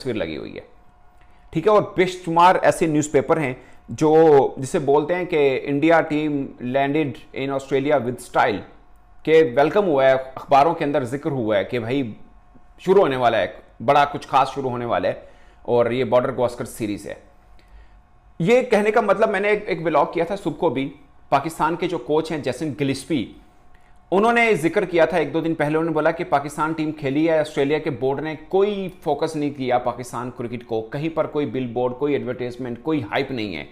तस्वीर लगी हुई है, ठीक है। और बेशुमार ऐसे न्यूज़पेपर हैं जो जिसे बोलते हैं कि India team landed in Australia with style, के वेलकम हुआ है, अखबारों के अंदर जिक्र हुआ है कि भाई शुरू होने वाला है, बड़ा कुछ खास शुरू होने वाला है और ये बॉर्डर गावस्कर सीरीज है। ये कहने का मतलब, मैंने एक व्लॉग किया था सुबह को भी, पाकिस्तान के जो कोच हैं जैसन गिलिस्पी, उन्होंने जिक्र किया था एक दो दिन पहले, उन्होंने बोला कि पाकिस्तान टीम खेली है, ऑस्ट्रेलिया के बोर्ड ने कोई फोकस नहीं किया पाकिस्तान क्रिकेट को, कहीं पर कोई बिल बोर्ड, कोई एडवर्टाइजमेंट, कोई हाइप नहीं है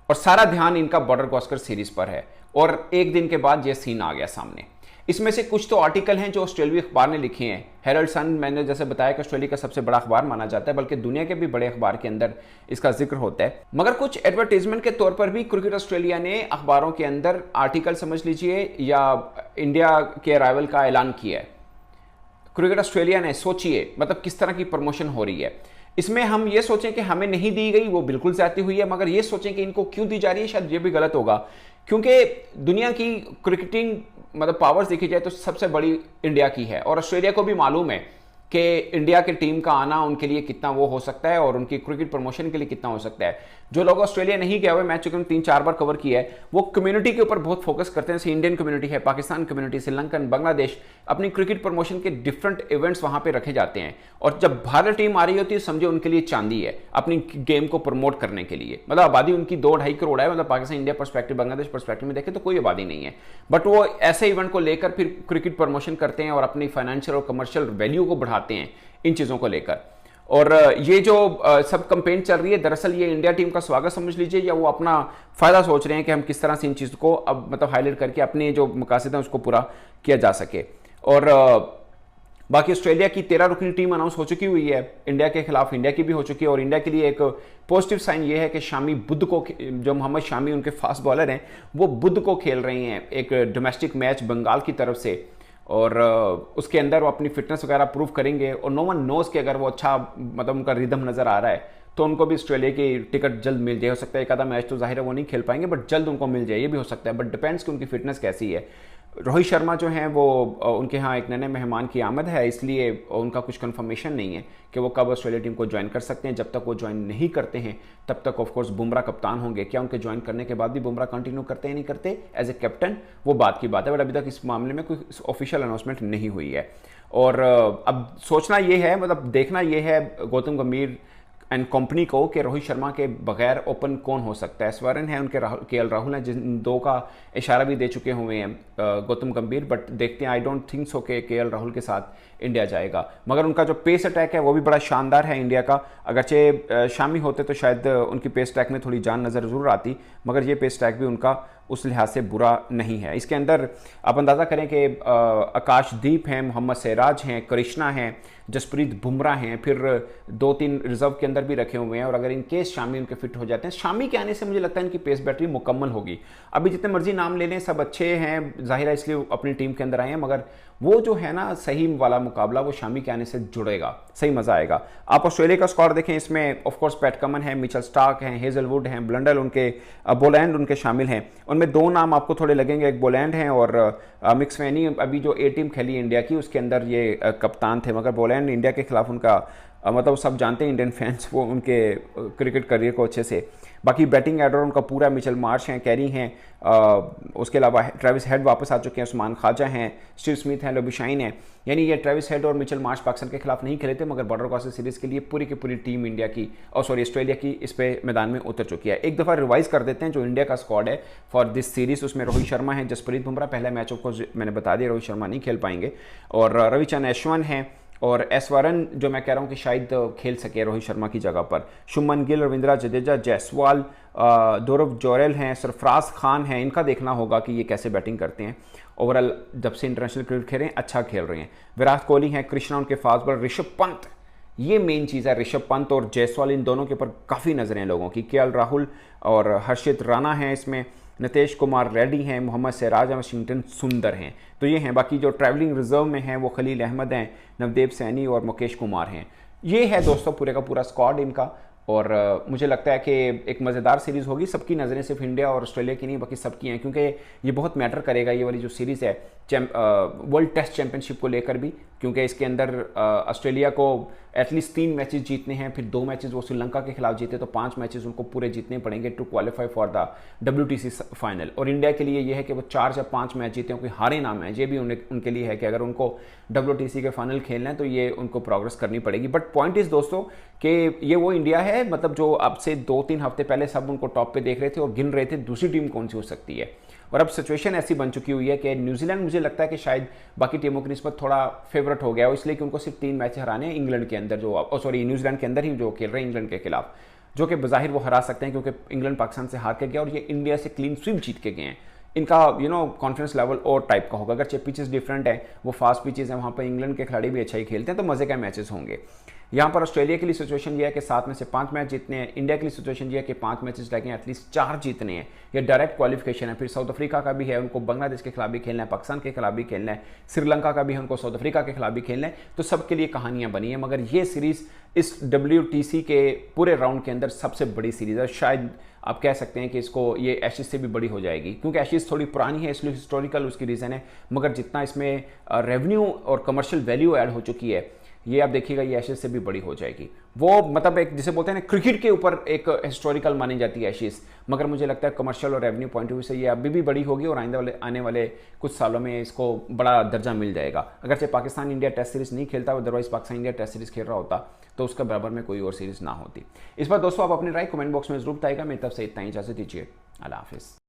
और सारा ध्यान इनका बॉर्डर गावस्कर सीरीज पर है। और एक दिन के बाद ये सीन आ गया सामने। इसमें से कुछ तो आर्टिकल हैं जो ऑस्ट्रेलियाई अखबार ने लिखे हैं। हेरल्ड सन, मैंने जैसे बताया कि ऑस्ट्रेलिया का सबसे बड़ा अखबार माना जाता है, बल्कि दुनिया के भी बड़े अखबार के अंदर इसका जिक्र होता है। मगर कुछ एडवर्टाइजमेंट के तौर पर भी क्रिकेट ऑस्ट्रेलिया ने अखबारों के अंदर आर्टिकल समझ लीजिए या इंडिया के अराइवल का ऐलान किया है। क्रिकेट ऑस्ट्रेलिया ने, सोचिए मतलब किस तरह की प्रमोशन हो रही है। इसमें हम ये सोचें कि हमें नहीं दी गई, वो बिल्कुल ज्यादती हुई है, मगर ये सोचें कि इनको क्यों दी जा रही है, शायद ये भी गलत होगा। क्योंकि दुनिया की क्रिकेटिंग मतलब पावर्स देखी जाए तो सबसे बड़ी इंडिया की है और ऑस्ट्रेलिया को भी मालूम है कि इंडिया की टीम का आना उनके लिए कितना वो हो सकता है और उनकी क्रिकेट प्रमोशन के लिए कितना हो सकता है। जो लोग ऑस्ट्रेलिया नहीं गए हुए, मैच चुके 3-4 बार कवर किया है, वो कम्युनिटी के ऊपर बहुत फोकस करते हैं। जैसे इंडियन कम्युनिटी है, पाकिस्तान कम्युनिटी, श्रीलंकन, बांग्लादेश, अपनी क्रिकेट प्रमोशन के डिफरेंट इवेंट्स वहां पे रखे जाते हैं। और जब भारत टीम आ रही होती है, समझे उनके लिए चांदी है अपनी गेम को प्रमोट करने के लिए। मतलब आबादी उनकी 2-2.5 करोड़ है, मतलब Pakistan India perspective, Bangladesh perspective में देखें तो कोई आबादी नहीं है, बट वो ऐसे इवेंट को लेकर फिर क्रिकेट प्रमोशन करते हैं और अपनी फाइनेंशियल और कमर्शियल वैल्यू को बढ़ाते हैं इन चीजों को लेकर। और ये जो सब कंपेन चल रही है, दरअसल ये इंडिया टीम का स्वागत समझ लीजिए, या वो अपना फायदा सोच रहे हैं कि हम किस तरह से इन चीज़ को अब मतलब हाईलाइट करके अपने जो मकासद हैं उसको पूरा किया जा सके। और बाकी ऑस्ट्रेलिया की 13 रुकनी टीम अनाउंस हो चुकी हुई है इंडिया के खिलाफ, इंडिया की भी हो चुकी है। और इंडिया के लिए एक पॉजिटिव साइन ये है कि शामी बुध को, जो मोहम्मद शामी उनके फास्ट बॉलर हैं, वो बुध को खेल रहे हैं एक डोमेस्टिक मैच बंगाल की तरफ से, और उसके अंदर वो अपनी फिटनेस वगैरह प्रूव करेंगे। और नो वन नोज कि अगर वो अच्छा मतलब उनका रिदम नज़र आ रहा है तो उनको भी ऑस्ट्रेलिया की टिकट जल्द मिल जाए। हो सकता है एक आधा मैच तो जाहिर है वो नहीं खेल पाएंगे, बट जल्द उनको मिल जाए, ये भी हो सकता है, बट डिपेंड्स कि उनकी फिटनेस कैसी है। रोहित शर्मा जो हैं वो उनके यहाँ एक नए मेहमान की आमद है, इसलिए उनका कुछ कंफर्मेशन नहीं है कि वो कब ऑस्ट्रेलिया टीम को ज्वाइन कर सकते हैं। जब तक वो ज्वाइन नहीं करते हैं तब तक ऑफकोर्स बुमराह कप्तान होंगे। क्या उनके ज्वाइन करने के बाद भी बुमराह कंटिन्यू करते हैं नहीं करते एज ए कैप्टन, वो बात की बात है, बट अभी तक इस मामले में कोई ऑफिशियल अनाउंसमेंट नहीं हुई है। और अब सोचना ये है, मतलब देखना ये है गौतम गंभीर एंड कंपनी को कि रोहित शर्मा के बगैर ओपन कौन हो सकता है। स्वरन है उनके, केएल राहुल हैं, जिन दो का इशारा भी दे चुके हुए हैं गौतम गंभीर, बट देखते हैं, आई डोंट थिंक सो कि केएल राहुल के साथ इंडिया जाएगा। मगर उनका जो पेस अटैक है वो भी बड़ा शानदार है इंडिया का। अगरचे शामी होते तो शायद उनकी पेस अटैक में थोड़ी जान नज़र जरूर आती, मगर ये पेस अटैक भी उनका उस लिहाज से बुरा नहीं है। इसके अंदर आप अंदाज़ा करें कि आकाशदीप हैं, मोहम्मद सिराज हैं, कृष्णा हैं, जसप्रीत बुमराह हैं, फिर 2-3 रिजर्व के अंदर भी रखे हुए हैं। और अगर इन केस शामी उनके फिट हो जाते हैं, शामी के आने से मुझे लगता है इनकी पेस बैटरी मुकम्मल होगी। अभी जितने मर्जी नाम ले लें सब अच्छे हैं, जाहिर है इसलिए अपनी टीम के अंदर आए हैं, मगर वो जो है ना सही वाला मुकाबला वो शामी के आने से जुड़ेगा, सही मजा आएगा। आप ऑस्ट्रेलिया का स्क्वाड देखें, इसमें ऑफकोर्स पैट कमन है, मिचेल स्टार्क हैं, हेजलवुड हैं, ब्लंडल उनके, बोलैंड उनके शामिल हैं। उनमें 2 नाम आपको थोड़े लगेंगे, एक बोलैंड हैं और मिक्सवेनी, अभी जो ए टीम खेली इंडिया की उसके अंदर ये कप्तान थे। मगर बोलैंड इंडिया के खिलाफ उनका मतलब सब जानते हैं इंडियन फैंस वो उनके क्रिकेट करियर को अच्छे से। बाकी बैटिंग एडर उनका पूरा, मिचेल मार्श हैं, कैरी हैं, उसके अलावा ट्रेविस हेड वापस आ चुके हैं, उस्मान ख्वाजा हैं, स्टीव स्मिथ हैं, लोबिशाइन हैं। यानी ये ट्रेविस हेड और मिचेल मार्श पाकिस्तान के खिलाफ नहीं खेले थे, मगर बॉर्डर गावस्कर सीरीज के लिए पूरी की पूरी टीम इंडिया की, और सॉरी ऑस्ट्रेलिया की, इस पे मैदान में उतर चुकी है। एक दफ़ा रिवाइज कर देते हैं जो इंडिया का स्क्वाड है फॉर दिस सीरीज। उसमें रोहित शर्मा है, जसप्रीत बुमराह, पहला मैच को मैंने बता दिया रोहित शर्मा नहीं खेल पाएंगे, और रविचंद्रन अश्विन हैं, और एसवरन जो मैं कह रहा हूँ कि शायद खेल सके रोहित शर्मा की जगह पर, शुभमन गिल, रविंद्रा जडेजा, जायसवाल, दौरव जोरेल हैं, सरफराज खान हैं। इनका देखना होगा कि ये कैसे बैटिंग करते हैं। ओवरऑल जब से इंटरनेशनल क्रिकेट खेल रहे हैं अच्छा खेल रहे हैं। विराट कोहली हैं, कृष्णा उनके फास्ट बॉलर, ऋषभ पंत, ये मेन चीज़ है, ऋषभ पंत और जायसवाल, इन दोनों के ऊपर काफ़ी नजरें लोगों की। केएल राहुल और हर्षित राणा हैं इसमें, नितेश कुमार रेड्डी हैं, मोहम्मद सिराज, वाशिंगटन सुंदर हैं। तो ये हैं। बाकी जो ट्रैवलिंग रिजर्व में हैं वो खलील अहमद हैं, नवदेव सैनी और मुकेश कुमार हैं। ये है दोस्तों पूरे का पूरा स्क्वाड इनका। और मुझे लगता है कि एक मज़ेदार सीरीज़ होगी। सबकी नज़रें सिर्फ इंडिया और ऑस्ट्रेलिया की नहीं बाकी सबकी हैं, क्योंकि ये बहुत मैटर करेगा ये वाली जो सीरीज़ है वर्ल्ड टेस्ट चैंपियनशिप को लेकर भी, क्योंकि इसके अंदर ऑस्ट्रेलिया को एटलीस्ट 3 मैचेस जीतने हैं, फिर 2 मैचेस वो श्रीलंका के खिलाफ जीते तो 5 मैचेस उनको पूरे जीतने पड़ेंगे to qualify for the WTC final. और इंडिया के लिए ये है कि वो 4 या 5 मैच जीते, कोई हारे ना मैच, ये भी उनके लिए है कि अगर उनको WTC के फाइनल खेलना है तो ये उनको प्रोग्रेस करनी पड़ेगी। बट पॉइंट इज दोस्तों कि ये वो इंडिया है, मतलब जो अब से 2-3 हफ्ते पहले सब उनको टॉप पे देख रहे थे और गिन रहे थे दूसरी टीम कौन सी हो सकती है। और अब सिचुएशन ऐसी बन चुकी हुई है कि न्यूजीलैंड मुझे लगता है कि शायद बाकी टीमों की निस्बत थोड़ा फेवरेट हो गया हो, इसलिए कि उनको सिर्फ 3 मैच हराने हैं इंग्लैंड के अंदर, जो सॉरी न्यूजीलैंड के अंदर ही जो खेल रहे हैं इंग्लैंड के खिलाफ, जो कि बज़ाहिर वो हरा सकते हैं क्योंकि इंग्लैंड पाकिस्तान से हार के गया और ये इंडिया से क्लीन स्वीप जीत के गए हैं। इनका कॉन्फिडेंस लेवल और टाइप का होगा। अगर पिचेस डिफरेंट है, वो फास्ट पिचेस हैं, वहाँ पर इंग्लैंड के खिलाड़ी भी अच्छा ही खेलते हैं, तो मजे के मैचेस होंगे। यहाँ पर ऑस्ट्रेलिया के लिए सिचुएशन ये है कि 7 में से 5 मैच जीतने हैं। इंडिया के लिए सिचुएशन ये है कि 5 मैचेस लगे, एटलीस्ट 4 जीतने हैं, ये डायरेक्ट क्वालिफिकेशन है। फिर साउथ अफ्रीका का भी है, उनको बांग्लादेश के खिलाफ भी खेलना है, पाकिस्तान के खिलाफ भी खेलना है, श्रीलंका का भी है, उनको साउथ अफ्रीका के खिलाफ भी खेलना है, तो सबके लिए कहानियां बनी है। मगर ये सीरीज इस WTC के पूरे राउंड के अंदर सबसे बड़ी सीरीज है। शायद आप कह सकते हैं कि इसको ये एशेज से भी बड़ी हो जाएगी, क्योंकि एशेज थोड़ी पुरानी है इसलिए हिस्टोरिकल उसकी रीज़न है, मगर जितना इसमें रेवेन्यू और कमर्शियल वैल्यू ऐड हो चुकी है, ये आप देखिएगा ये एशेज से भी बड़ी हो जाएगी। वो मतलब एक जिसे बोलते हैं ना क्रिकेट के ऊपर एक हिस्टोरिकल मानी जाती है एशेज, मगर मुझे लगता है कमर्शियल और रेवेन्यू पॉइंट ऑफ व्यू से ये अभी भी बड़ी होगी और आने वाले कुछ सालों में इसको बड़ा दर्जा मिल जाएगा। अगर से पाकिस्तान इंडिया टेस्ट सीरीज नहीं खेलता, otherwise Pakistan India test series खेल रहा होता तो उसका बराबर में कोई और सीरीज ना होती। इस बार दोस्तों आप अपनी राय कमेंट बॉक्स में जरूर बताइएगा। मेरी तरफ से इतना ही, इजाजत दीजिए, अल्लाह हाफिज़।